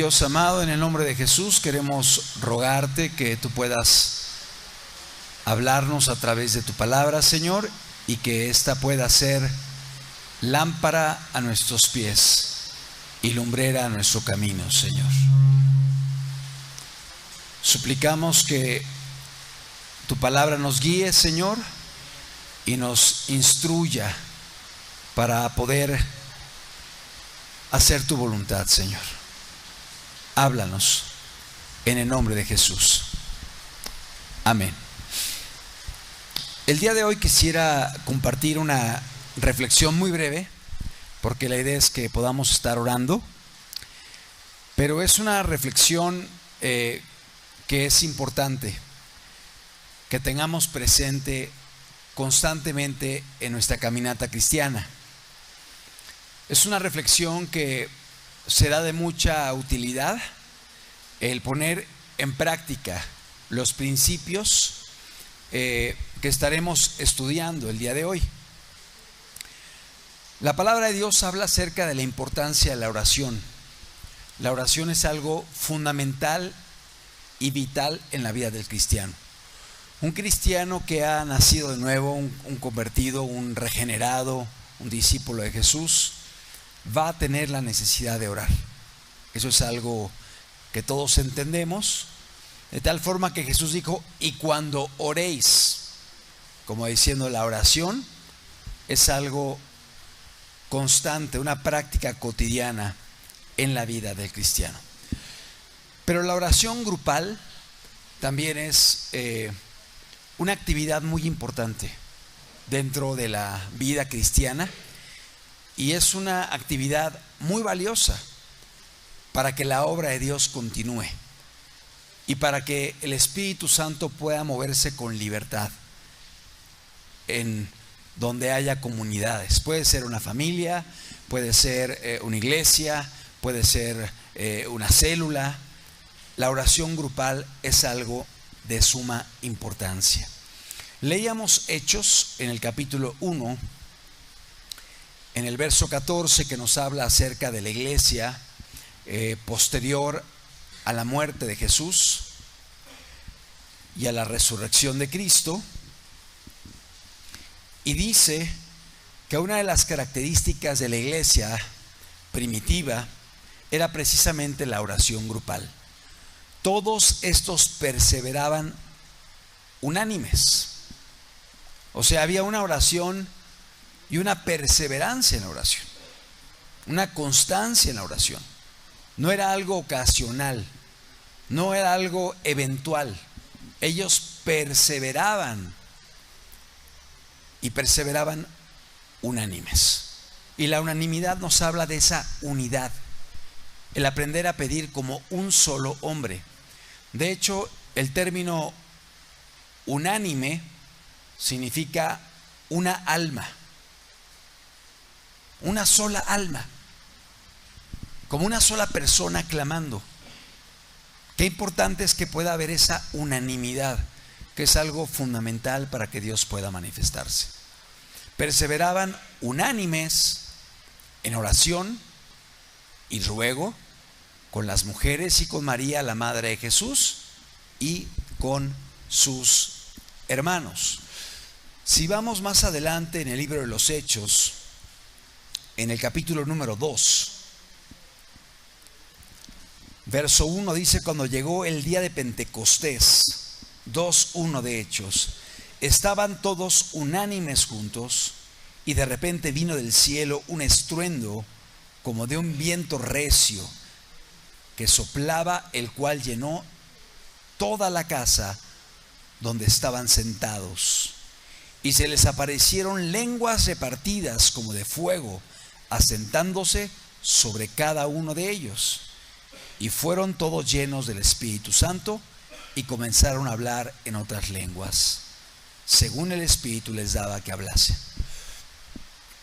Dios amado, en el nombre de Jesús queremos rogarte que tú puedas hablarnos a través de tu palabra, Señor, y que ésta pueda ser lámpara a nuestros pies y lumbrera a nuestro camino, Señor. Suplicamos que tu palabra nos guíe, Señor, y nos instruya para poder hacer tu voluntad, Señor. Háblanos en el nombre de Jesús. Amén. El día de hoy quisiera compartir una reflexión muy breve, porque la idea es que podamos estar orando, pero es una reflexión que es importante que tengamos presente constantemente en nuestra caminata cristiana. Es una reflexión que será de mucha utilidad el poner en práctica los principios que estaremos estudiando el día de hoy. La palabra de Dios habla acerca de la importancia de la oración. La oración es algo fundamental y vital en la vida del cristiano. Un cristiano que ha nacido de nuevo, un convertido, un regenerado, un discípulo de Jesús, va a tener la necesidad de orar. Eso es algo que todos entendemos, de tal forma que Jesús dijo: y cuando oréis, como diciendo, la oración es algo constante, una práctica cotidiana en la vida del cristiano. Pero la oración grupal también es una actividad muy importante dentro de la vida cristiana, y es una actividad muy valiosa para que la obra de Dios continúe y para que el Espíritu Santo pueda moverse con libertad en donde haya comunidades. Puede ser una familia, puede ser una iglesia, puede ser una célula. La oración grupal es algo de suma importancia. Leíamos Hechos en el capítulo 1, en el verso 14, que nos habla acerca de la iglesia posterior a la muerte de Jesús y a la resurrección de Cristo. Y dice que una de las características de la iglesia primitiva era precisamente la oración grupal. Todos estos perseveraban unánimes. O sea, había una oración y una perseverancia en la oración, una constancia en la oración. No era algo ocasional, no era algo eventual. Ellos perseveraban y perseveraban unánimes. Y la unanimidad nos habla de esa unidad, el aprender a pedir como un solo hombre. De hecho, el término unánime significa una alma, una sola alma, como una sola persona clamando. Qué importante es que pueda haber esa unanimidad, que es algo fundamental para que Dios pueda manifestarse. Perseveraban unánimes en oración y ruego con las mujeres y con María, la madre de Jesús, y con sus hermanos. Si vamos más adelante en el libro de los Hechos, en el capítulo número 2, verso 1 dice: cuando llegó el día de Pentecostés, 2:1 de Hechos, estaban todos unánimes juntos, y de repente vino del cielo un estruendo como de un viento recio que soplaba, el cual llenó toda la casa donde estaban sentados. Y se les aparecieron lenguas repartidas como de fuego, asentándose sobre cada uno de ellos. Y fueron todos llenos del Espíritu Santo y comenzaron a hablar en otras lenguas, según el Espíritu les daba que hablasen.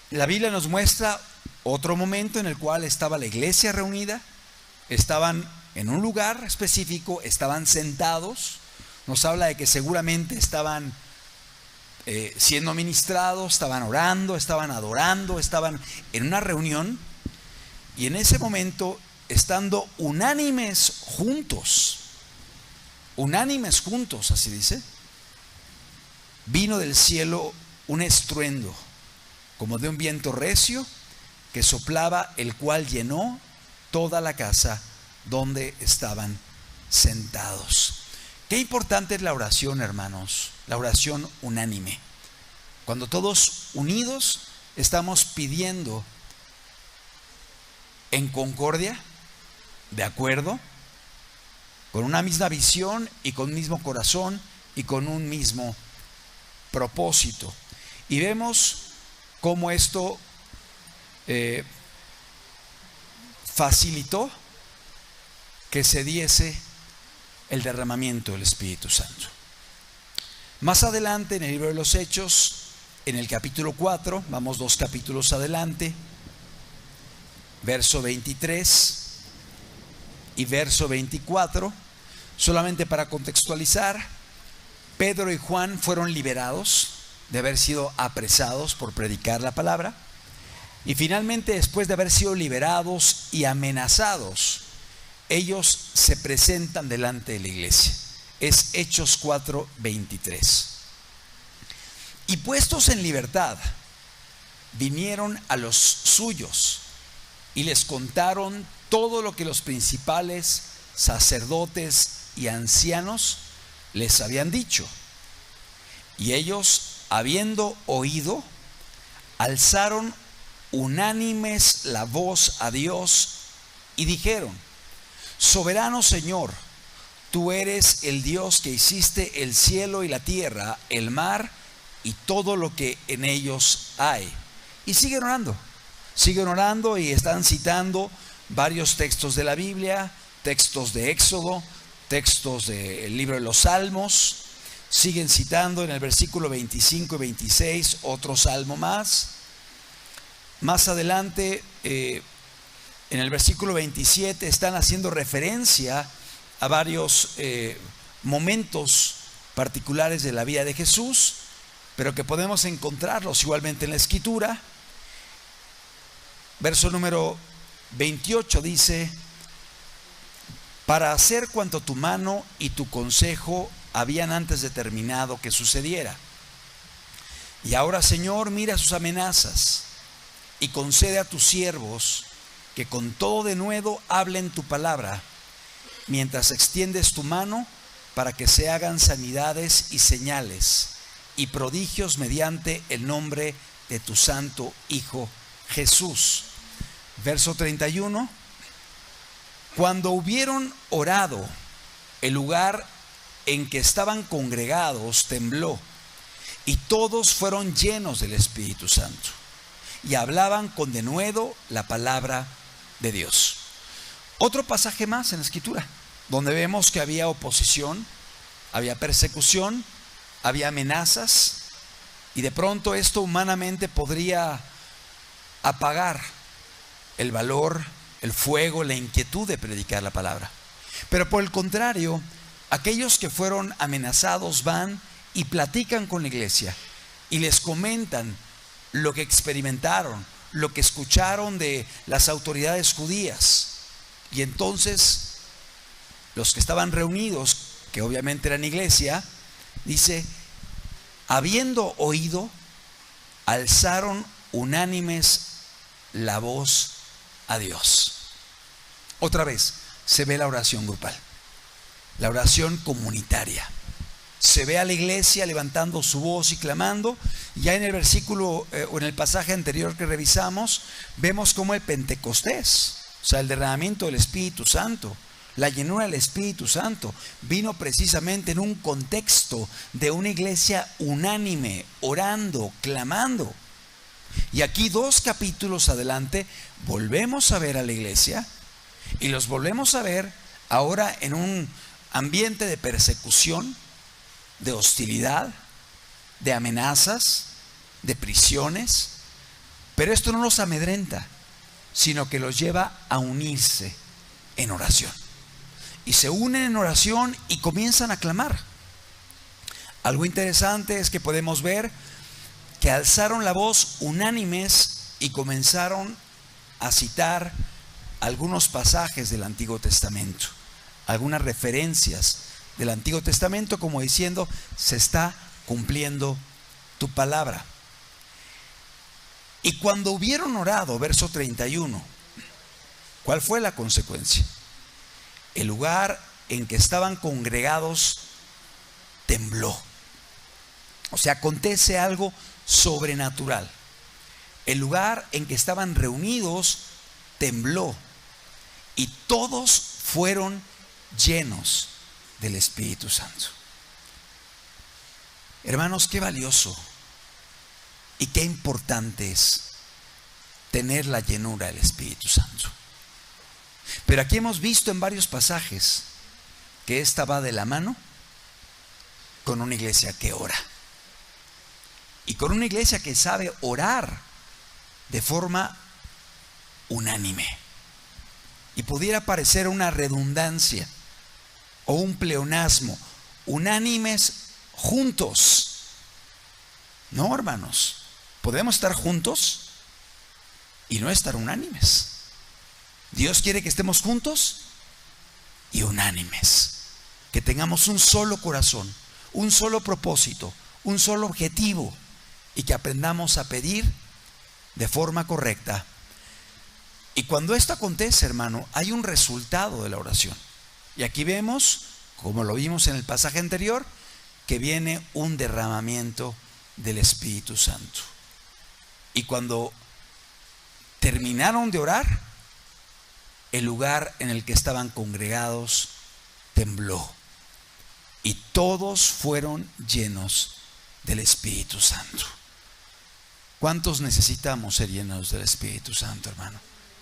La Biblia nos muestra otro momento en el cual estaba la iglesia reunida, estaban en un lugar específico, estaban sentados. Nos habla de que seguramente estaban siendo ministrados, estaban orando, estaban adorando, estaban en una reunión, y en ese momento estando unánimes juntos, así dice, vino del cielo un estruendo, como de un viento recio, que soplaba, el cual llenó toda la casa donde estaban sentados. Qué importante es la oración, hermanos, la oración unánime. Cuando todos unidos estamos pidiendo en concordia, de acuerdo, con una misma visión y con un mismo corazón y con un mismo propósito. Y vemos cómo esto facilitó que se diese el derramamiento del Espíritu Santo. Más adelante en el libro de los Hechos, en el capítulo 4, vamos 2 capítulos adelante, verso 23 y verso 24, solamente para contextualizar, Pedro y Juan fueron liberados de haber sido apresados por predicar la palabra, y finalmente, después de haber sido liberados y amenazados, ellos se presentan delante de la iglesia. Es Hechos 4:23. Y puestos en libertad, vinieron a los suyos y les contaron todo lo que los principales sacerdotes y ancianos les habían dicho. Y ellos, habiendo oído, alzaron unánimes la voz a Dios y dijeron: Soberano Señor, tú eres el Dios que hiciste el cielo y la tierra, el mar y todo lo que en ellos hay. Y siguen orando y están citando varios textos de la Biblia, textos de Éxodo, textos del libro de los Salmos. Siguen citando en el versículo 25 y 26 otro salmo más. Más adelante, en el versículo 27, están haciendo referencia a varios momentos particulares de la vida de Jesús, pero que podemos encontrarlos igualmente en la Escritura. Verso número 28 dice: para hacer cuanto tu mano y tu consejo habían antes determinado que sucediera. Y ahora, Señor, mira sus amenazas y concede a tus siervos que con todo denuedo hablen tu palabra, mientras extiendes tu mano para que se hagan sanidades y señales y prodigios mediante el nombre de tu santo Hijo Jesús. Verso 31. Cuando hubieron orado, el lugar en que estaban congregados tembló, y todos fueron llenos del Espíritu Santo, y hablaban con denuedo la palabra de Dios. Otro pasaje más en la Escritura, donde vemos que había oposición, había persecución, había amenazas, y de pronto esto humanamente podría apagar el valor, el fuego, la inquietud de predicar la palabra. Pero por el contrario, aquellos que fueron amenazados van y platican con la iglesia y les comentan lo que experimentaron, lo que escucharon de las autoridades judías. Y entonces los que estaban reunidos, que obviamente eran iglesia, dice: habiendo oído, alzaron unánimes la voz a Dios. Otra vez se ve la oración grupal, la oración comunitaria. Se ve a la iglesia levantando su voz y clamando. Ya en el versículo o en el pasaje anterior que revisamos, vemos cómo el Pentecostés, o sea, el derramamiento del Espíritu Santo, la llenura del Espíritu Santo, vino precisamente en un contexto de una iglesia unánime, orando, clamando. Y aquí 2 capítulos adelante volvemos a ver a la iglesia, y los volvemos a ver ahora en un ambiente de persecución, de hostilidad, de amenazas, de prisiones. Pero esto no los amedrenta, sino que los lleva a unirse en oración. Y se unen en oración y comienzan a clamar. Algo interesante es que podemos ver que alzaron la voz unánimes y comenzaron a citar algunos pasajes del Antiguo Testamento, algunas referencias del Antiguo Testamento, como diciendo: se está cumpliendo tu palabra. Y cuando hubieron orado, verso 31, ¿cuál fue la consecuencia? El lugar en que estaban congregados tembló. O sea, acontece algo sobrenatural. El lugar en que estaban reunidos tembló y todos fueron llenos del Espíritu Santo. Hermanos, qué valioso y qué importante es tener la llenura del Espíritu Santo. Pero aquí hemos visto en varios pasajes que esta va de la mano con una iglesia que ora. Y con una iglesia que sabe orar de forma unánime. Y pudiera parecer una redundancia o un pleonasmo: unánimes juntos. No, hermanos, podemos estar juntos y no estar unánimes. Dios quiere que estemos juntos y unánimes, que tengamos un solo corazón, un solo propósito, un solo objetivo, y que aprendamos a pedir de forma correcta. Y cuando esto acontece, hermano, hay un resultado de la oración. Y aquí vemos, como lo vimos en el pasaje anterior, que viene un derramamiento del Espíritu Santo. Y cuando terminaron de orar, el lugar en el que estaban congregados tembló y todos fueron llenos del Espíritu Santo. ¿Cuántos necesitamos ser llenos del Espíritu Santo, hermano?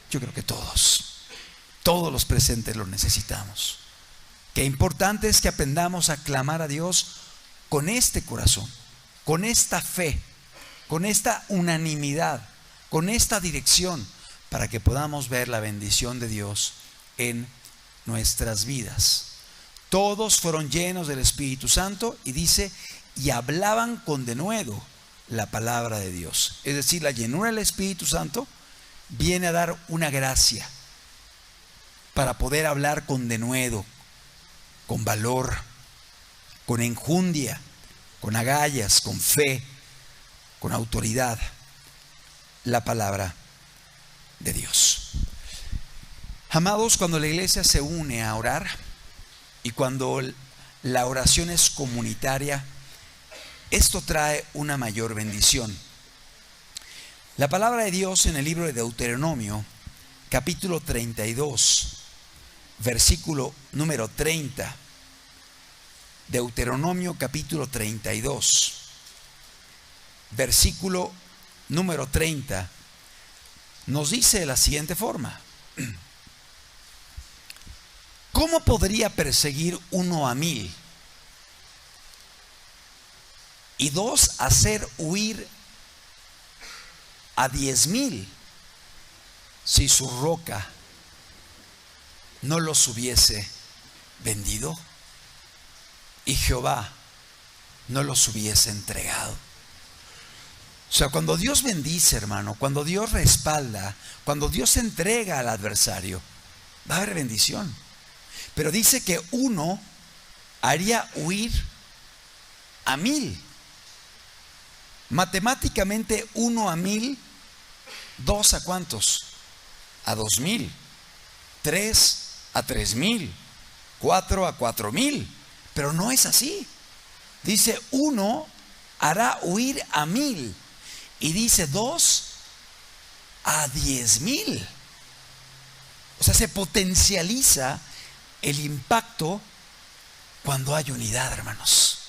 Yo creo que todos los presentes lo necesitamos. Qué importante es que aprendamos a clamar a Dios con este corazón, con esta fe, con esta unanimidad, con esta dirección, para que podamos ver la bendición de Dios en nuestras vidas. Todos fueron llenos del Espíritu Santo y dice: y hablaban con denuedo la palabra de Dios. Es decir, la llenura del Espíritu Santo viene a dar una gracia para poder hablar con denuedo, con valor, con enjundia, con agallas, con fe, con autoridad, la palabra de Dios. Amados, cuando la iglesia se une a orar y cuando la oración es comunitaria, esto trae una mayor bendición. La palabra de Dios en el libro de Deuteronomio, capítulo 32, versículo número 30. Deuteronomio capítulo 32, versículo número 30, nos dice de la siguiente forma: ¿cómo podría perseguir uno a 1000 y 2 hacer huir a 10,000 si su roca no los hubiese vendido y Jehová no los hubiese entregado? O sea, cuando Dios bendice, hermano, cuando Dios respalda, cuando Dios entrega al adversario, va a haber bendición. Pero dice que uno haría huir a 1000. Matemáticamente, 1 a 1000, 2 a ¿cuántos? A 2000, 3 a 3000, 4 a 4000. Pero no es así. Dice: uno hará huir a 1000. Y dice 2 a 10,000. O sea, se potencializa el impacto cuando hay unidad, hermanos.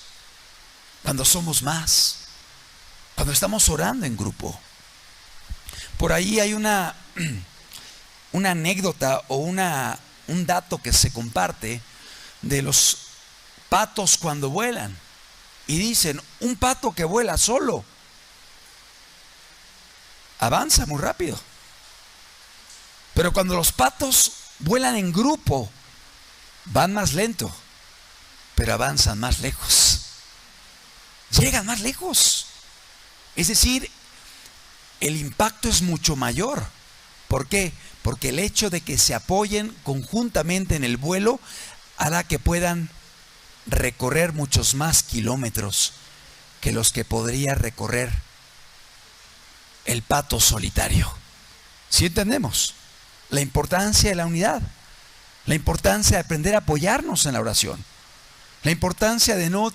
Cuando somos más. Cuando estamos orando en grupo. Por ahí hay una anécdota o un dato que se comparte de los patos cuando vuelan. Y dicen: un pato que vuela solo avanza muy rápido, pero cuando los patos vuelan en grupo, van más lento, pero avanzan más lejos, llegan más lejos. Es decir, el impacto es mucho mayor ¿Por qué? Porque el hecho de que se apoyen conjuntamente en el vuelo hará que puedan recorrer muchos más kilómetros que los que podría recorrer el pato solitario. ¿Sí entendemos? La importancia de la unidad, la importancia de aprender a apoyarnos en la oración, la importancia de no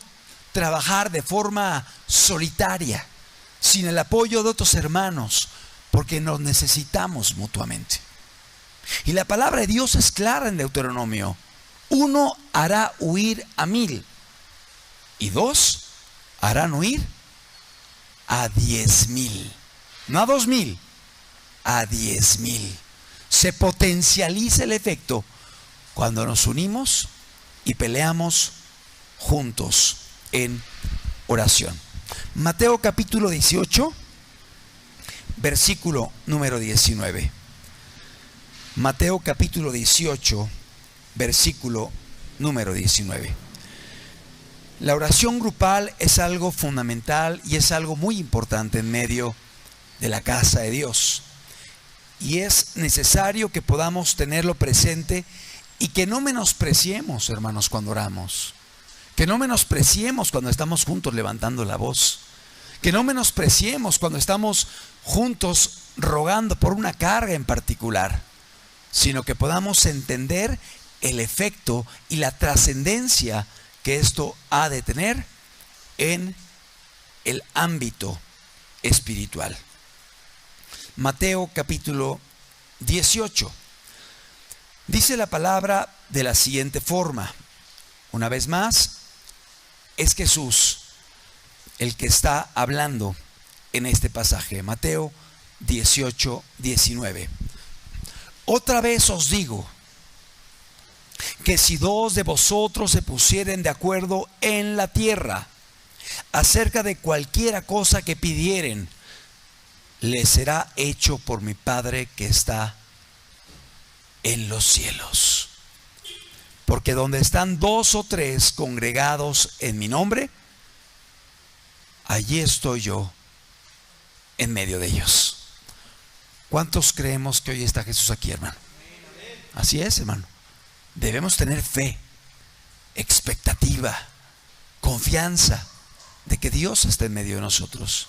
trabajar de forma solitaria, sin el apoyo de otros hermanos, porque nos necesitamos mutuamente. Y la palabra de Dios es clara en Deuteronomio: 1 hará huir a 1000 y 2 harán huir a 10,000. No a 2,000, a 10,000. Se potencializa el efecto cuando nos unimos y peleamos juntos en oración. Mateo capítulo 18, versículo número 19. Mateo capítulo 18, versículo número 19. La oración grupal es algo fundamental y es algo muy importante en medio de la casa de Dios. Y es necesario que podamos tenerlo presente y que no menospreciemos, hermanos, cuando oramos. Que no menospreciemos cuando estamos juntos levantando la voz. Que no menospreciemos cuando estamos juntos rogando por una carga en particular, sino que podamos entender el efecto y la trascendencia que esto ha de tener en el ámbito espiritual. Mateo capítulo 18. Dice la palabra de la siguiente forma. Una vez más, es Jesús el que está hablando en este pasaje. Mateo 18, 19. Otra vez os digo que si 2 de vosotros se pusieren de acuerdo en la tierra acerca de cualquiera cosa que pidieren, les será hecho por mi Padre que está en los cielos. Porque donde están 2 o 3 congregados en mi nombre, allí estoy yo en medio de ellos. ¿Cuántos creemos que hoy está Jesús aquí, hermano? Así es, hermano. Debemos tener fe, expectativa, confianza de que Dios está en medio de nosotros.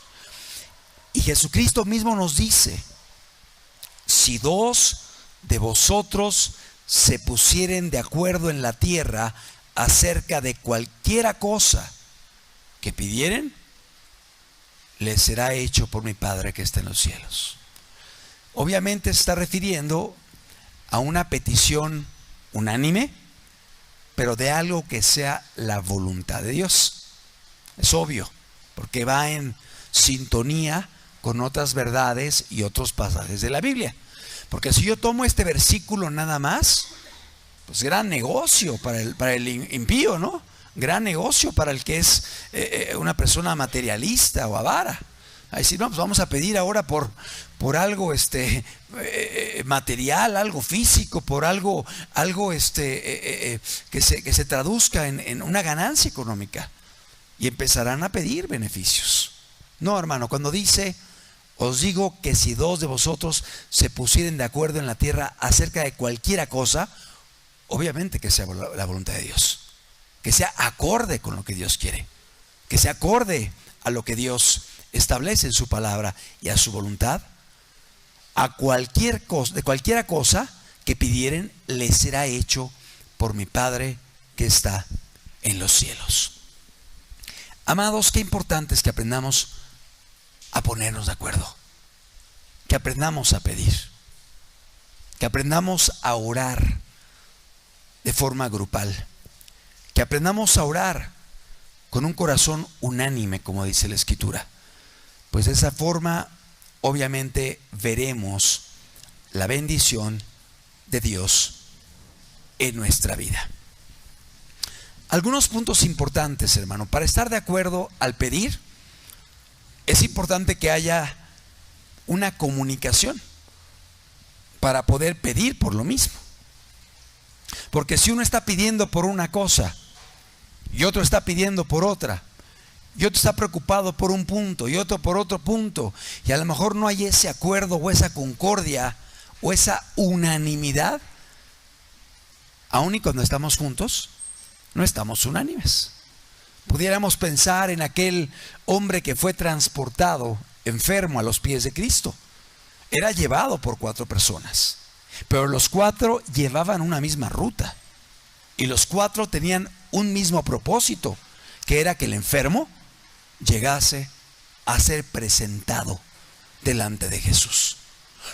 Y Jesucristo mismo nos dice: si 2 de vosotros se pusieren de acuerdo en la tierra acerca de cualquiera cosa que pidieren, les será hecho por mi Padre que está en los cielos. Obviamente se está refiriendo a una petición unánime, pero de algo que sea la voluntad de Dios. Es obvio, porque va en sintonía con otras verdades y otros pasajes de la Biblia. Porque si yo tomo este versículo nada más, pues gran negocio para el impío, ¿no? Gran negocio para el que es una persona materialista o avara. A decir, no, pues vamos a pedir ahora por algo material, algo físico, por algo que se traduzca en una ganancia económica. Y empezarán a pedir beneficios. No, hermano, cuando dice: os digo que si 2 de vosotros se pusieren de acuerdo en la tierra acerca de cualquiera cosa, obviamente que sea la voluntad de Dios, que sea acorde con lo que Dios quiere, que sea acorde a lo que Dios establece en su palabra y a su voluntad. A cualquier cosa, de cualquiera cosa que pidieren, les será hecho por mi Padre que está en los cielos. Amados, qué importante es que aprendamos a ponernos de acuerdo, que aprendamos a pedir, que aprendamos a orar de forma grupal, que aprendamos a orar con un corazón unánime, como dice la Escritura. Pues de esa forma, obviamente, veremos la bendición de Dios en nuestra vida. Algunos puntos importantes, hermano. Para estar de acuerdo al pedir, es importante que haya una comunicación para poder pedir por lo mismo. Porque si uno está pidiendo por una cosa y otro está pidiendo por otra, y otro está preocupado por un punto y otro por otro punto, y a lo mejor no hay ese acuerdo o esa concordia o esa unanimidad, aun y cuando estamos juntos, no estamos unánimes. Pudiéramos pensar en aquel hombre que fue transportado enfermo a los pies de Cristo. Era llevado por 4 personas, pero los 4 llevaban una misma ruta y los 4 tenían un mismo propósito, que era que el enfermo llegase a ser presentado delante de Jesús.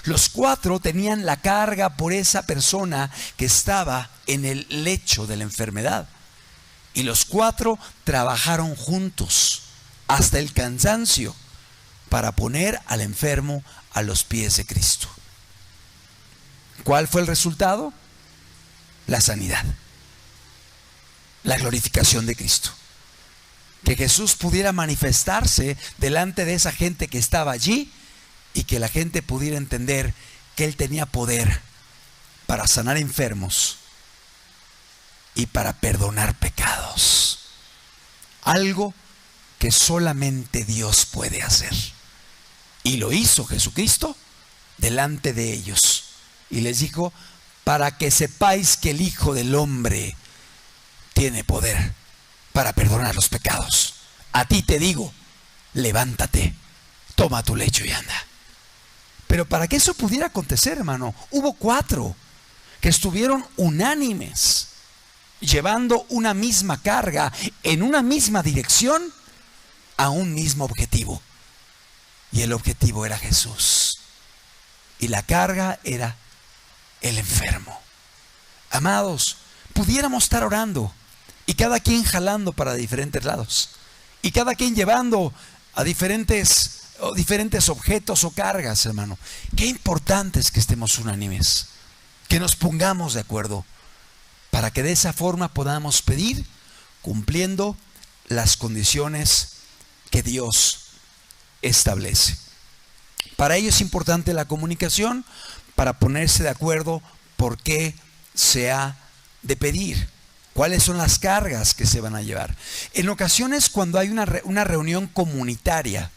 Los 4 tenían la carga por esa persona que estaba en el lecho de la enfermedad, y los 4 trabajaron juntos hasta el cansancio para poner al enfermo a los pies de Cristo. ¿Cuál fue el resultado? La sanidad, la glorificación de Cristo. Que Jesús pudiera manifestarse delante de esa gente que estaba allí, y que la gente pudiera entender que Él tenía poder para sanar enfermos y para perdonar pecados. Algo que solamente Dios puede hacer. Y lo hizo Jesucristo delante de ellos. Y les dijo: para que sepáis que el Hijo del Hombre tiene poder para perdonar los pecados. A ti te digo, levántate, toma tu lecho y anda. Pero para que eso pudiera acontecer, hermano, hubo 4 que estuvieron unánimes, llevando una misma carga, en una misma dirección, a un mismo objetivo. Y el objetivo era Jesús, y la carga era el enfermo. Amados, pudiéramos estar orando, y cada quien jalando para diferentes lados, y cada quien llevando a diferentes objetos o cargas, hermano. Qué importante es que estemos unánimes, que nos pongamos de acuerdo, para que de esa forma podamos pedir cumpliendo las condiciones que Dios establece. Para ello es importante la comunicación, para ponerse de acuerdo por qué se ha de pedir, cuáles son las cargas que se van a llevar. En ocasiones, cuando hay una reunión comunitaria,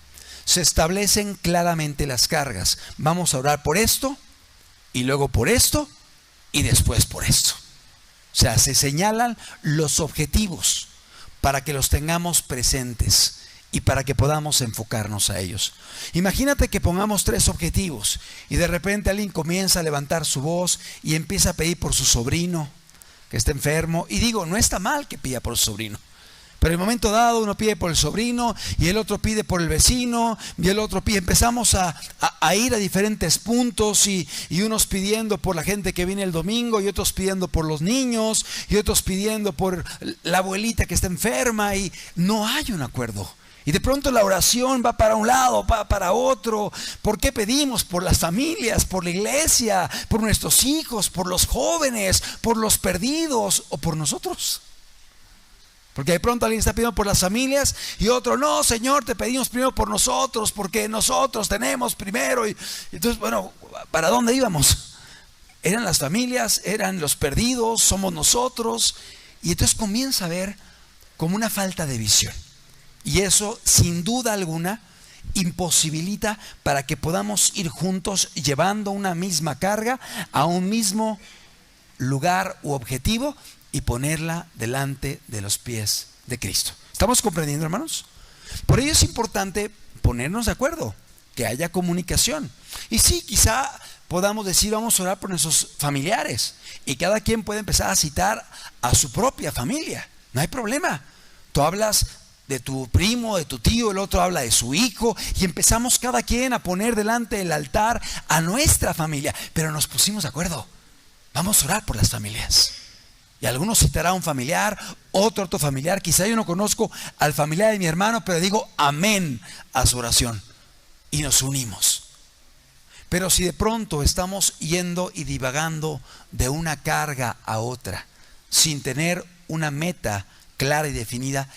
se establecen claramente las cargas. Vamos a orar por esto, y luego por esto, y después por esto. O sea, se señalan los objetivos para que los tengamos presentes y para que podamos enfocarnos a ellos. Imagínate que pongamos 3 objetivos y de repente alguien comienza a levantar su voz y empieza a pedir por su sobrino que está enfermo. Y digo, no está mal que pida por su sobrino, pero en el momento dado uno pide por el sobrino y el otro pide por el vecino y el otro pide. Empezamos a ir a diferentes puntos, y unos pidiendo por la gente que viene el domingo, y otros pidiendo por los niños, y otros pidiendo por la abuelita que está enferma, y no hay un acuerdo. Y de pronto la oración va para un lado, va para otro. ¿Por qué pedimos? Por las familias, por la iglesia, por nuestros hijos, por los jóvenes, por los perdidos, o por nosotros. Porque de pronto alguien está pidiendo por las familias y otro: no, Señor, te pedimos primero por nosotros, porque nosotros tenemos primero. Y entonces, bueno, ¿para dónde íbamos? Eran las familias, eran los perdidos, somos nosotros. Y entonces comienza a haber como una falta de visión. Y eso, sin duda alguna, imposibilita para que podamos ir juntos llevando una misma carga a un mismo lugar u objetivo, y ponerla delante de los pies de Cristo. ¿Estamos comprendiendo, hermanos? Por ello es importante ponernos de acuerdo, que haya comunicación. Y sí, quizá podamos decir: vamos a orar por nuestros familiares, y cada quien puede empezar a citar a su propia familia. No hay problema. Tú hablas de tu primo, de tu tío, el otro habla de su hijo, y empezamos cada quien a poner delante del altar a nuestra familia. Pero nos pusimos de acuerdo: vamos a orar por las familias. Y algunos citará a un familiar, otro familiar. Quizá yo no conozco al familiar de mi hermano, pero digo amén a su oración, y nos unimos. Pero si de pronto estamos yendo y divagando de una carga a otra, sin tener una meta clara y definida,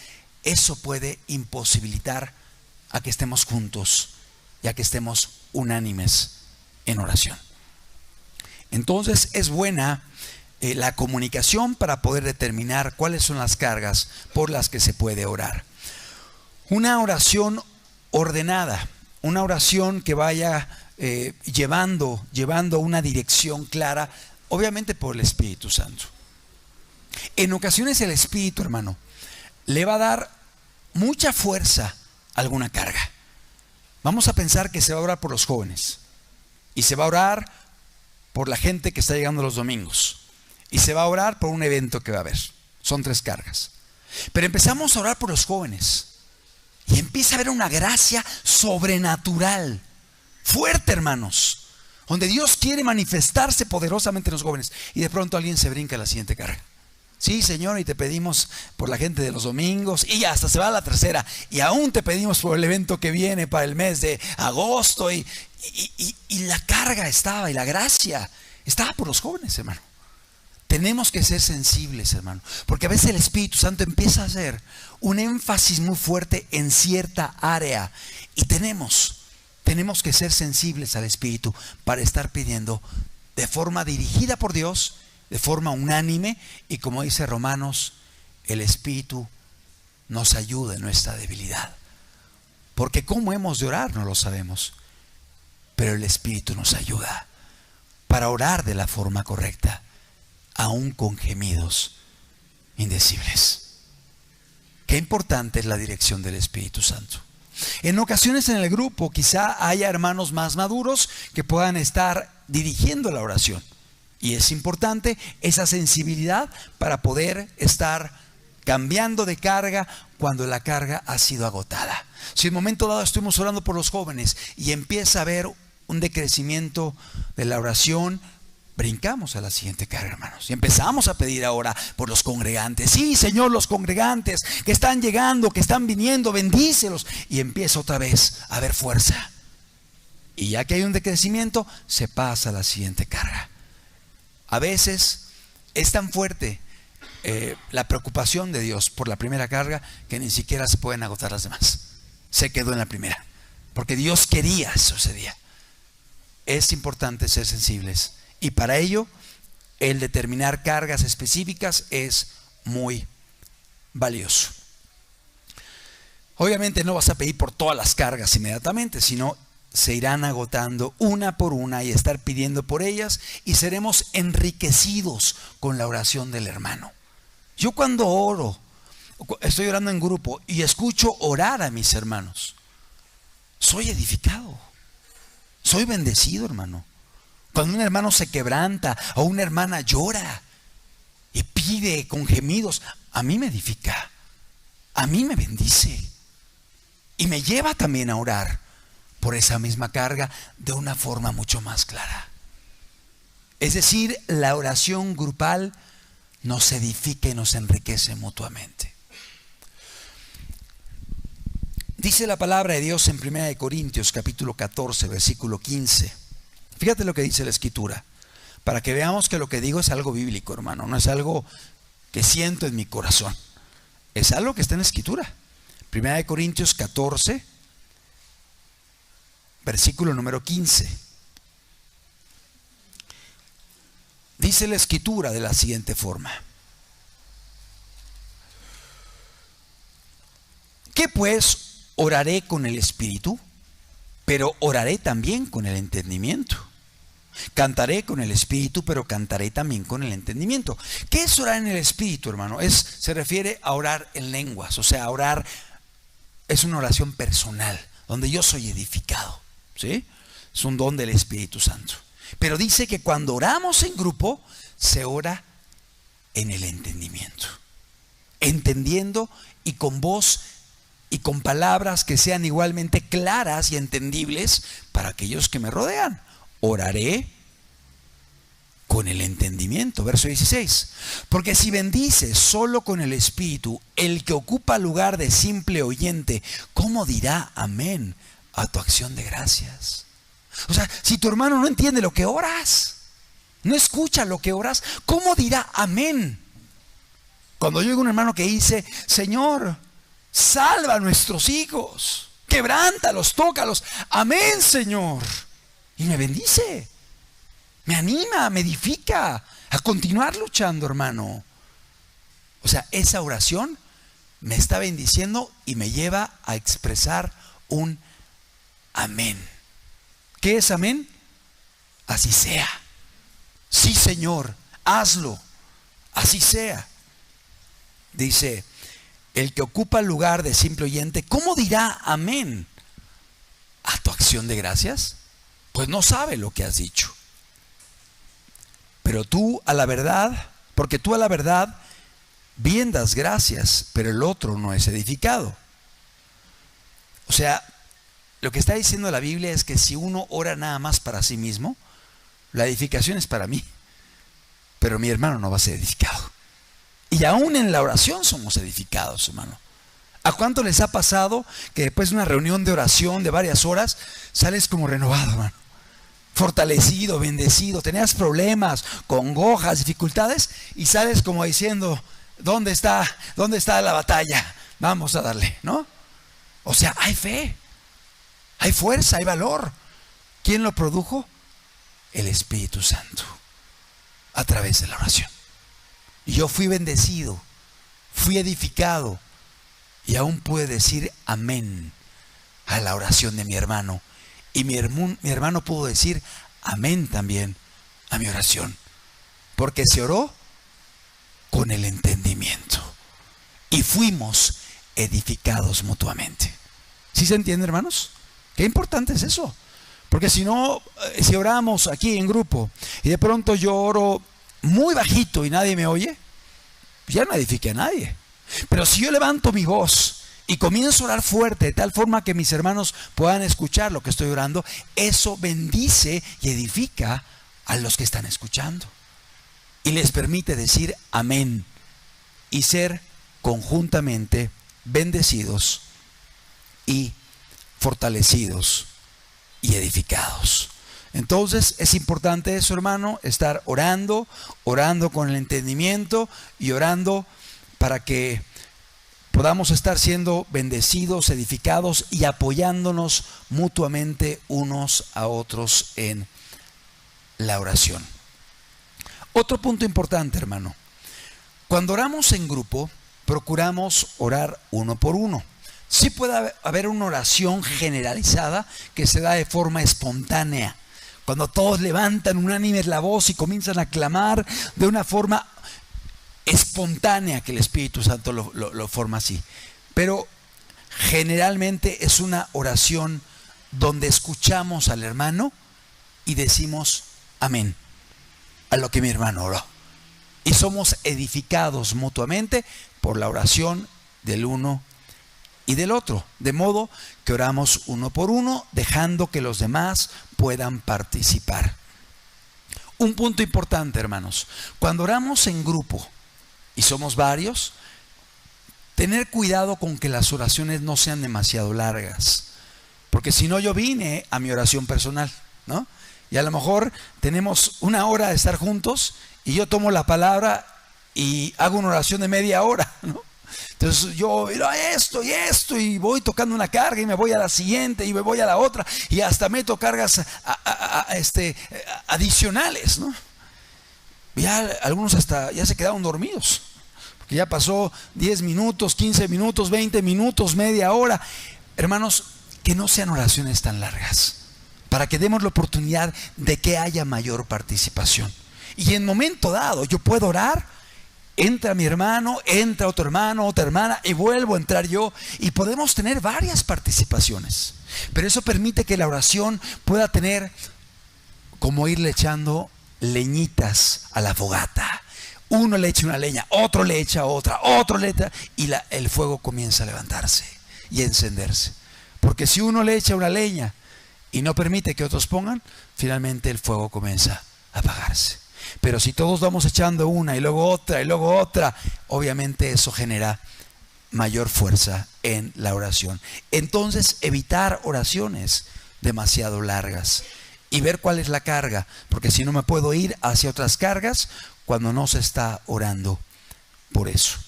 eso puede imposibilitar a que estemos juntos y a que estemos unánimes en oración. Entonces es buena la comunicación para poder determinar cuáles son las cargas por las que se puede orar. Una oración ordenada, una oración que vaya llevando una dirección clara, obviamente por el Espíritu Santo. En ocasiones el Espíritu, hermano, le va a dar mucha fuerza a alguna carga. Vamos a pensar que se va a orar por los jóvenes, y se va a orar por la gente que está llegando los domingos, y se va a orar por un evento que va a haber. Son 3 cargas. Pero empezamos a orar por los jóvenes y empieza a haber una gracia sobrenatural, fuerte, hermanos, donde Dios quiere manifestarse poderosamente en los jóvenes, y de pronto alguien se brinca a la siguiente carga. Sí, Señor, y te pedimos por la gente de los domingos, y hasta se va a la tercera, y aún te pedimos por el evento que viene para el mes de agosto, y la carga estaba, y la gracia estaba por los jóvenes, hermano. Tenemos que ser sensibles, hermano, porque a veces el Espíritu Santo empieza a hacer un énfasis muy fuerte en cierta área, y tenemos que ser sensibles al Espíritu para estar pidiendo de forma dirigida por Dios, de forma unánime, y como dice Romanos, el Espíritu nos ayuda en nuestra debilidad. Porque cómo hemos de orar no lo sabemos, pero el Espíritu nos ayuda para orar de la forma correcta, aún con gemidos indecibles. Qué importante es la dirección del Espíritu Santo. En ocasiones en el grupo quizá haya hermanos más maduros que puedan estar dirigiendo la oración, y es importante esa sensibilidad para poder estar cambiando de carga cuando la carga ha sido agotada. Si en un momento dado estuvimos orando por los jóvenes y empieza a haber un decrecimiento de la oración, brincamos a la siguiente carga, hermanos, y empezamos a pedir ahora por los congregantes. Sí, Señor, los congregantes que están llegando, que están viniendo, bendícelos. Y empieza otra vez a haber fuerza, y ya que hay un decrecimiento, se pasa a la siguiente carga. A veces es tan fuerte la preocupación de Dios por la primera carga que ni siquiera se pueden agotar las demás. Se quedó en la primera, porque Dios quería eso ese día. Es importante ser sensibles, y para ello el determinar cargas específicas es muy valioso. Obviamente no vas a pedir por todas las cargas inmediatamente, sino se irán agotando una por una, y estar pidiendo por ellas, y seremos enriquecidos con la oración del hermano. Yo cuando oro, estoy orando en grupo y escucho orar a mis hermanos, soy edificado, soy bendecido, hermano. Cuando un hermano se quebranta o una hermana llora y pide con gemidos, a mí me edifica, a mí me bendice, y me lleva también a orar por esa misma carga de una forma mucho más clara. Es decir, la oración grupal nos edifica y nos enriquece mutuamente. Dice la palabra de Dios en 1 Corintios capítulo 14 versículo 15. Fíjate lo que dice la Escritura, para que veamos que lo que digo es algo bíblico, hermano. No es algo que siento en mi corazón, es algo que está en la Escritura. 1 Corintios 14 versículo número 15. Dice la Escritura de la siguiente forma: ¿qué pues? Oraré con el Espíritu, pero oraré también con el entendimiento. Cantaré con el Espíritu, pero cantaré también con el entendimiento. ¿Qué es orar en el Espíritu, hermano? Se refiere a orar en lenguas. O sea, orar es una oración personal, donde yo soy edificado, ¿sí? Es un don del Espíritu Santo. Pero dice que cuando oramos en grupo, se ora en el entendimiento, entendiendo, y con voz y con palabras que sean igualmente claras y entendibles para aquellos que me rodean. Oraré con el entendimiento. Verso 16. Porque si bendices solo con el Espíritu, el que ocupa lugar de simple oyente, ¿cómo dirá amén a tu acción de gracias? O sea, si tu hermano no entiende lo que oras, no escucha lo que oras, ¿cómo dirá amén? Cuando yo oigo un hermano que dice: Señor, salva a nuestros hijos, quebrántalos, tócalos, amén, Señor, y me bendice, me anima, me edifica a continuar luchando, hermano. O sea, esa oración me está bendiciendo y me lleva a expresar un amén. ¿Qué es amén? Así sea. Sí, Señor, hazlo. Así sea. Dice, el que ocupa el lugar de simple oyente, ¿cómo dirá amén a tu acción de gracias? Pues no sabe lo que has dicho. Pero tú a la verdad, porque tú a la verdad bien das gracias, pero el otro no es edificado. O sea, lo que está diciendo la Biblia es que si uno ora nada más para sí mismo, la edificación es para mí, pero mi hermano no va a ser edificado. Y aún en la oración somos edificados, hermano. ¿A cuánto les ha pasado que después de una reunión de oración de varias horas sales como renovado, hermano? Fortalecido, bendecido. Tenías problemas, congojas, dificultades y sales como diciendo, ¿dónde está la batalla? Vamos a darle, ¿no? O sea, hay fe, hay fuerza, hay valor. ¿Quién lo produjo? El Espíritu Santo, a través de la oración. Y yo fui bendecido, fui edificado y aún pude decir amén a la oración de mi hermano. Y mi hermano pudo decir amén también a mi oración, porque se oró con el entendimiento y fuimos edificados mutuamente. ¿Sí se entiende, hermanos? Qué importante es eso. Porque si no, si oramos aquí en grupo y de pronto yo oro muy bajito y nadie me oye, ya no edifique a nadie. Pero si yo levanto mi voz y comienzo a orar fuerte de tal forma que mis hermanos puedan escuchar lo que estoy orando, eso bendice y edifica a los que están escuchando y les permite decir amén y ser conjuntamente bendecidos y fortalecidos y edificados. Entonces es importante eso, hermano, estar orando con el entendimiento y orando para que podamos estar siendo bendecidos, edificados y apoyándonos mutuamente unos a otros en la oración. Otro punto importante, hermano, cuando oramos en grupo, procuramos orar uno por uno. Sí puede haber una oración generalizada que se da de forma espontánea, cuando todos levantan unánimes la voz y comienzan a clamar de una forma espontánea, que el Espíritu Santo lo forma así. Pero generalmente es una oración donde escuchamos al hermano y decimos amén a lo que mi hermano oró, y somos edificados mutuamente por la oración del uno y del otro, de modo que oramos uno por uno, dejando que los demás puedan participar. Un punto importante, hermanos, cuando oramos en grupo y somos varios, tener cuidado con que las oraciones no sean demasiado largas, porque si no, yo vine a mi oración personal, ¿no? Y a lo mejor tenemos una hora de estar juntos y yo tomo la palabra y hago una oración de media hora, ¿no? Entonces yo esto y esto y voy tocando una carga y me voy a la siguiente y me voy a la otra y hasta meto cargas adicionales, ¿no? Ya algunos hasta ya se quedaron dormidos porque ya pasó 10 minutos, 15 minutos, 20 minutos, media hora. Hermanos, que no sean oraciones tan largas, para que demos la oportunidad de que haya mayor participación. Y en momento dado yo puedo orar, entra mi hermano, entra otro hermano, otra hermana y vuelvo a entrar yo, y podemos tener varias participaciones. Pero eso permite que la oración pueda tener como irle echando leñitas a la fogata. Uno le echa una leña, otro le echa otra, otro le echa, y el fuego comienza a levantarse y a encenderse. Porque si uno le echa una leña y no permite que otros pongan, finalmente el fuego comienza a apagarse. Pero si todos vamos echando una y luego otra, obviamente eso genera mayor fuerza en la oración. Entonces, evitar oraciones demasiado largas y ver cuál es la carga, porque si no me puedo ir hacia otras cargas cuando no se está orando por eso.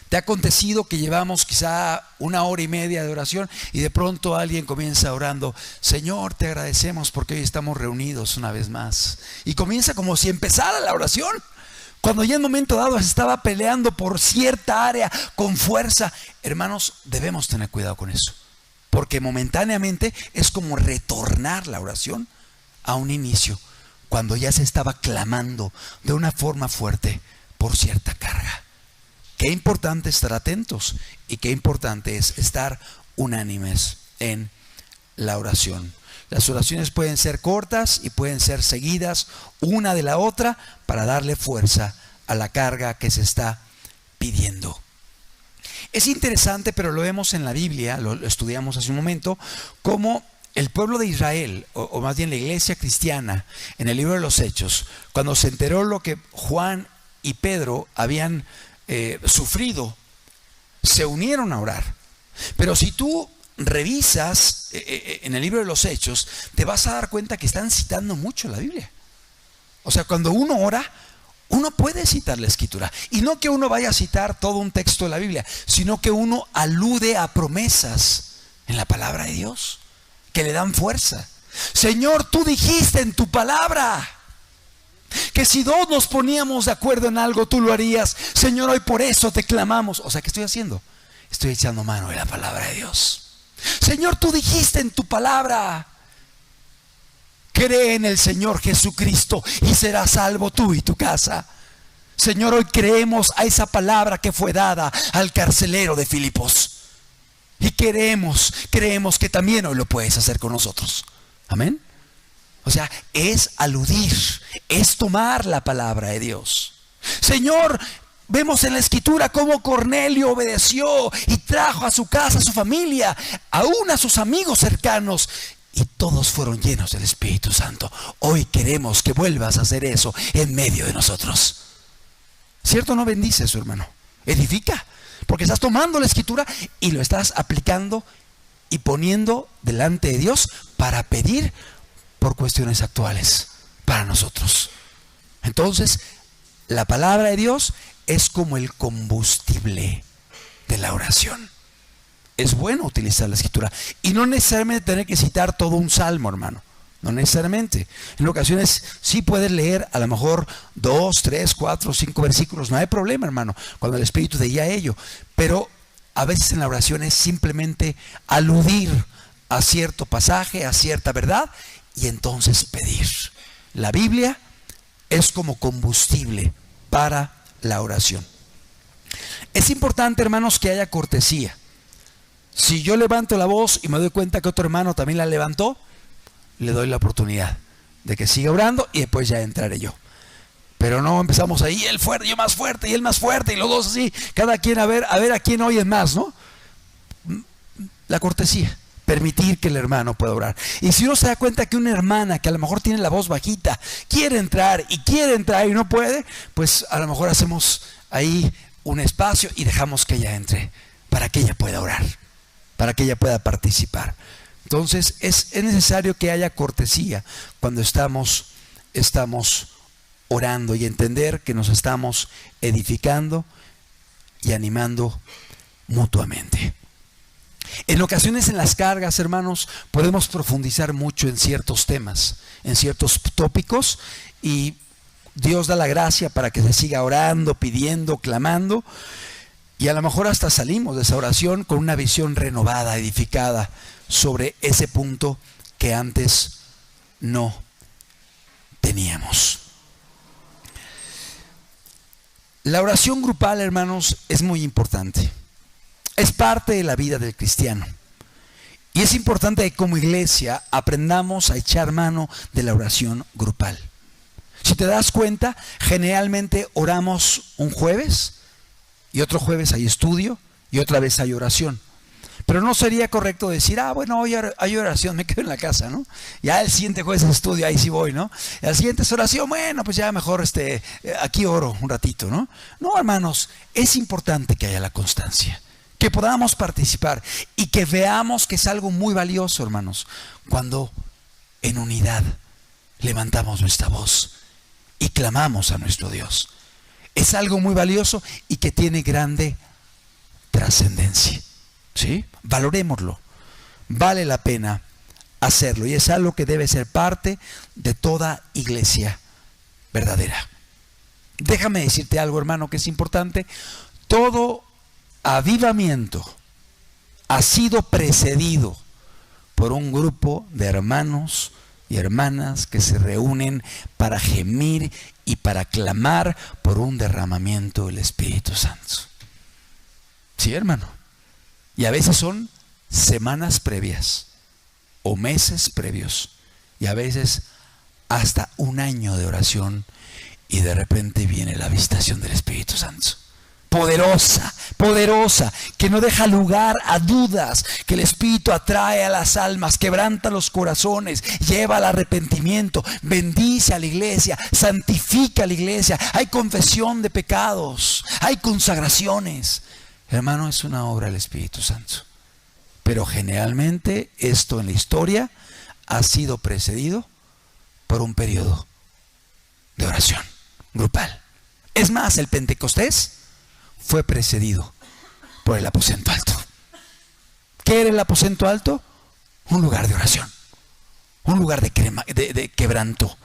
¿Te ha acontecido que llevamos quizá una hora y media de oración y de pronto alguien comienza orando: Señor, te agradecemos porque hoy estamos reunidos una vez más? Y comienza como si empezara la oración, cuando ya en un momento dado se estaba peleando por cierta área con fuerza. Hermanos, debemos tener cuidado con eso. porque momentáneamente es como retornar la oración a un inicio, cuando ya se estaba clamando de una forma fuerte por cierta carga. Qué importante estar atentos y qué importante es estar unánimes en la oración. Las oraciones pueden ser cortas y pueden ser seguidas una de la otra para darle fuerza a la carga que se está pidiendo. Es interesante, pero lo vemos en la Biblia, lo estudiamos hace un momento, cómo el pueblo de Israel, o más bien la iglesia cristiana, en el libro de los Hechos, cuando se enteró lo que Juan y Pedro habían sufrido, se unieron a orar. Pero si tú revisas en el libro de los Hechos, te vas a dar cuenta que están citando mucho la Biblia. O sea, cuando uno ora, uno puede citar la escritura. Y no que uno vaya a citar todo un texto de la Biblia, sino que uno alude a promesas en la palabra de Dios que le dan fuerza. Señor, tú dijiste en tu palabra que si dos nos poníamos de acuerdo en algo, tú lo harías. Señor, hoy por eso te clamamos. O sea, ¿qué estoy haciendo? Estoy echando mano de la palabra de Dios. Señor, tú dijiste en tu palabra: cree en el Señor Jesucristo y serás salvo tú y tu casa. Señor, hoy creemos a esa palabra que fue dada al carcelero de Filipos. Y creemos que también hoy lo puedes hacer con nosotros. Amén. O sea, es aludir, es tomar la palabra de Dios. Señor, vemos en la escritura cómo Cornelio obedeció y trajo a su casa a su familia, aún a sus amigos cercanos, y todos fueron llenos del Espíritu Santo. Hoy queremos que vuelvas a hacer eso en medio de nosotros. ¿Cierto? No bendice a su hermano, edifica, porque estás tomando la escritura y lo estás aplicando y poniendo delante de Dios para pedir por cuestiones actuales para nosotros. Entonces, la palabra de Dios es como el combustible de la oración. Es bueno utilizar la escritura y no necesariamente tener que citar todo un salmo, hermano. No necesariamente. En ocasiones sí puedes leer a lo mejor 2, 3, 4, 5 versículos. No hay problema, hermano, cuando el Espíritu te guía a ello. Pero a veces en la oración es simplemente aludir a cierto pasaje, a cierta verdad, y entonces pedir. La Biblia es como combustible para la oración. Es importante, hermanos, que haya cortesía. Si yo levanto la voz y me doy cuenta que otro hermano también la levantó, le doy la oportunidad de que siga orando y después ya entraré yo. Pero no empezamos ahí, él fuerte, yo más fuerte y él más fuerte, y los dos así, cada quien a ver a quién oye más, ¿no? La cortesía, permitir que el hermano pueda orar. Y si uno se da cuenta que una hermana que a lo mejor tiene la voz bajita quiere entrar y no puede, pues a lo mejor hacemos ahí un espacio y dejamos que ella entre para que ella pueda orar, para que ella pueda participar. Entonces es necesario que haya cortesía cuando estamos orando, y entender que nos estamos edificando y animando mutuamente. En ocasiones en las cargas, hermanos, podemos profundizar mucho en ciertos temas, en ciertos tópicos, y Dios da la gracia para que se siga orando, pidiendo, clamando, y a lo mejor hasta salimos de esa oración con una visión renovada, edificada sobre ese punto que antes no teníamos. La oración grupal, hermanos, es muy importante. Es parte de la vida del cristiano. Y es importante que como iglesia aprendamos a echar mano de la oración grupal. Si te das cuenta, generalmente oramos un jueves, y otro jueves hay estudio, y otra vez hay oración. Pero no sería correcto decir, bueno, hoy hay oración, me quedo en la casa, ¿no? Ya el siguiente jueves es estudio, ahí sí voy, ¿no? La siguiente es oración, bueno, pues ya mejor aquí oro un ratito, ¿no? No, hermanos, es importante que haya la constancia, que podamos participar y que veamos que es algo muy valioso, hermanos, cuando en unidad levantamos nuestra voz y clamamos a nuestro Dios. Es algo muy valioso y que tiene grande trascendencia. ¿Sí? Valorémoslo. Vale la pena hacerlo, y es algo que debe ser parte de toda iglesia verdadera. Déjame decirte algo, hermano, que es importante. Todo avivamiento ha sido precedido por un grupo de hermanos y hermanas que se reúnen para gemir y para clamar por un derramamiento del Espíritu Santo. Sí, hermano. Y a veces son semanas previas o meses previos y a veces hasta un año de oración, y de repente viene la visitación del Espíritu Santo. Poderosa, poderosa, que no deja lugar a dudas, que el Espíritu atrae a las almas, quebranta los corazones, lleva al arrepentimiento, bendice a la iglesia, santifica a la iglesia. Hay confesión de pecados, hay consagraciones. Hermano, es una obra del Espíritu Santo. Pero generalmente esto en la historia ha sido precedido por un periodo de oración grupal. Es más, el Pentecostés fue precedido por el aposento alto. ¿Qué era el aposento alto? Un lugar de oración, un lugar de quebranto,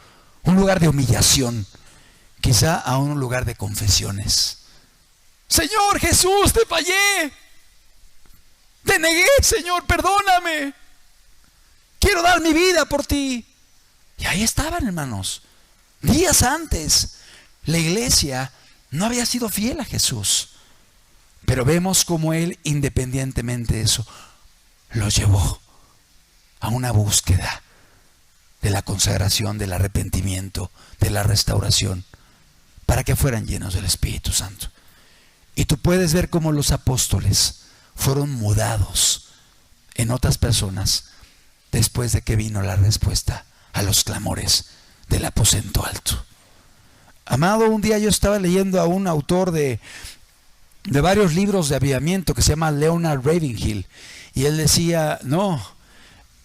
un lugar de humillación, quizá aún un lugar de confesiones. Señor Jesús, te fallé, te negué, Señor, perdóname, quiero dar mi vida por ti. Y ahí estaban, hermanos. Días antes, la iglesia no había sido fiel a Jesús, pero vemos cómo Él, independientemente de eso, los llevó a una búsqueda de la consagración, del arrepentimiento, de la restauración, para que fueran llenos del Espíritu Santo. Y tú puedes ver cómo los apóstoles fueron mudados en otras personas después de que vino la respuesta a los clamores del aposento alto. Amado, un día yo estaba leyendo a un autor de varios libros de avivamiento que se llama Leonard Ravenhill, y él decía, no,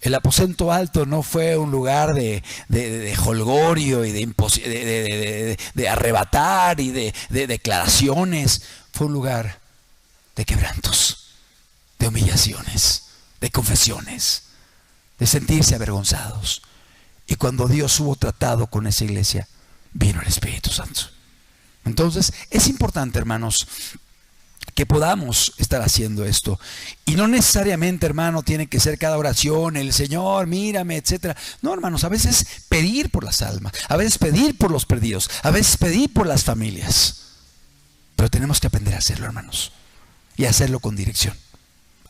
el aposento alto no fue un lugar de jolgorio y de arrebatar y de declaraciones. Fue un lugar de quebrantos, de humillaciones, de confesiones, de sentirse avergonzados. Y cuando Dios hubo tratado con esa iglesia, vino el Espíritu Santo. Entonces es importante, hermanos, que podamos estar haciendo esto. Y no necesariamente, hermano, tiene que ser cada oración el Señor, mírame, etcétera. No, hermanos, a veces pedir por las almas, a veces pedir por los perdidos, a veces pedir por las familias. Pero tenemos que aprender a hacerlo, hermanos, y hacerlo con dirección.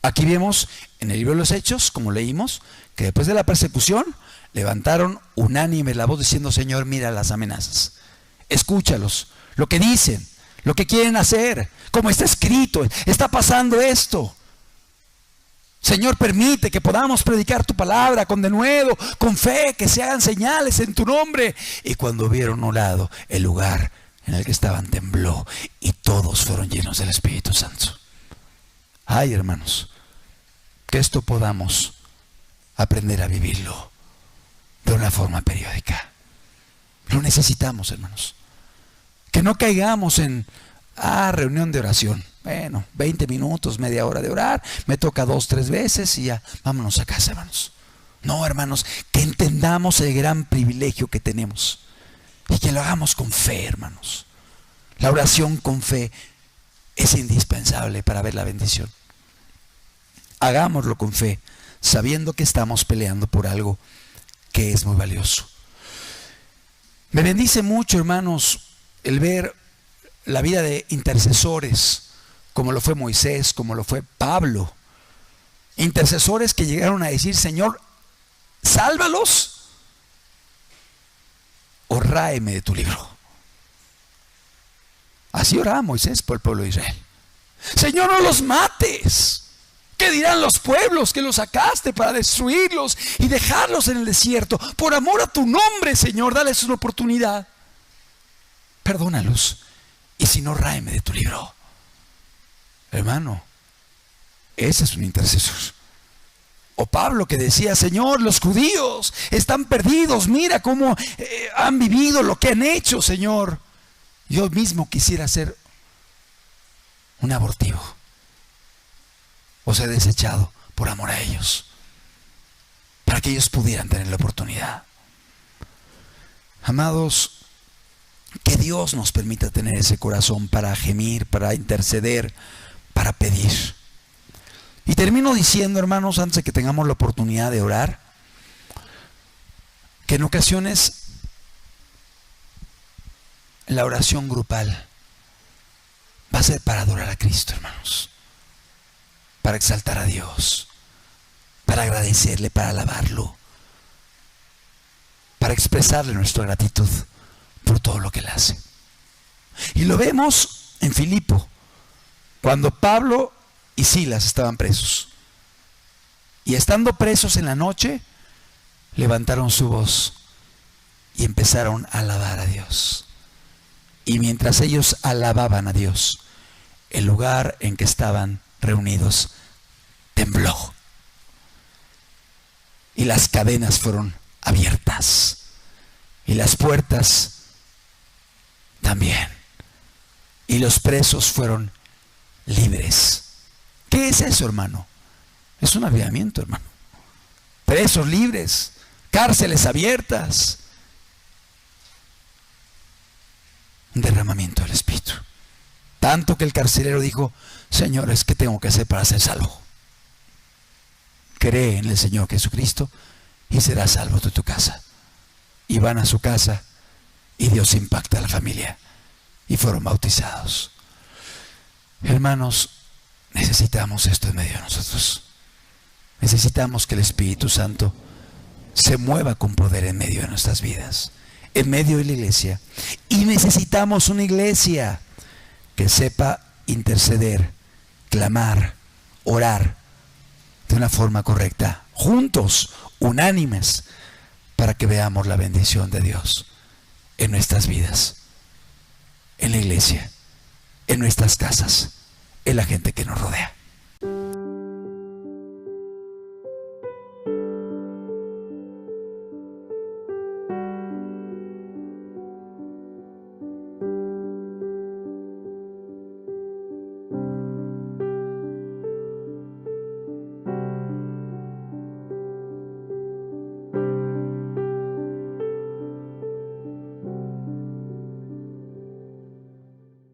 Aquí vemos en el libro de los Hechos, como leímos, que después de la persecución levantaron unánime la voz diciendo, Señor, mira las amenazas, escúchalos, lo que dicen, lo que quieren hacer, como está escrito, está pasando esto. Señor, permite que podamos predicar tu palabra con denuedo, con fe, que se hagan señales en tu nombre. Y cuando vieron a un lado, el lugar en el que estaban tembló y todos fueron llenos del Espíritu Santo. Ay, hermanos, que esto podamos aprender a vivirlo de una forma periódica. Lo necesitamos, hermanos. Que no caigamos en reunión de oración. Bueno, 20 minutos, media hora de orar, me toca 2, 3 veces y ya, vámonos a casa, hermanos. No, hermanos, que entendamos el gran privilegio que tenemos y que lo hagamos con fe, hermanos. La oración con fe es indispensable para ver la bendición. Hagámoslo con fe, sabiendo que estamos peleando por algo que es muy valioso. Me bendice mucho, hermanos, el ver la vida de intercesores, como lo fue Moisés, como lo fue Pablo. Intercesores que llegaron a decir, Señor, sálvalos o ráeme de tu libro. Así oraba Moisés por el pueblo de Israel. Señor, no los mates. ¿Qué dirán los pueblos que los sacaste para destruirlos y dejarlos en el desierto? Por amor a tu nombre, Señor, dales una oportunidad. Perdónalos. Y si no, ráeme de tu libro. Hermano, ese es un intercesor. O Pablo que decía, Señor, los judíos están perdidos. Mira cómo han vivido, lo que han hecho, Señor. Yo mismo quisiera ser un abortivo o ser desechado por amor a ellos, para que ellos pudieran tener la oportunidad. Amados, que Dios nos permita tener ese corazón para gemir, para interceder, para pedir. Y termino diciendo, hermanos, antes de que tengamos la oportunidad de orar, que en ocasiones la oración grupal va a ser para adorar a Cristo, hermanos, para exaltar a Dios, para agradecerle, para alabarlo, para expresarle nuestra gratitud por todo lo que Él hace. Y lo vemos en Filipo, cuando Pablo y Silas estaban presos. Y estando presos en la noche, levantaron su voz y empezaron a alabar a Dios. Y mientras ellos alababan a Dios, el lugar en que estaban reunidos tembló. Y las cadenas fueron abiertas. Y las puertas también. Y los presos fueron libres. ¿Qué es eso, hermano? Es un avivamiento, hermano. Presos libres, cárceles abiertas, un derramamiento del Espíritu. Tanto que el carcelero dijo: Señores, ¿qué tengo que hacer para ser salvo? Cree en el Señor Jesucristo y serás salvo de tu casa. Y van a su casa y Dios impacta a la familia y fueron bautizados. Hermanos, necesitamos esto en medio de nosotros. Necesitamos que el Espíritu Santo se mueva con poder en medio de nuestras vidas, en medio de la iglesia. Y necesitamos una iglesia que sepa interceder, clamar, orar de una forma correcta, juntos, unánimes, para que veamos la bendición de Dios en nuestras vidas, en la iglesia, en nuestras casas, en la gente que nos rodea.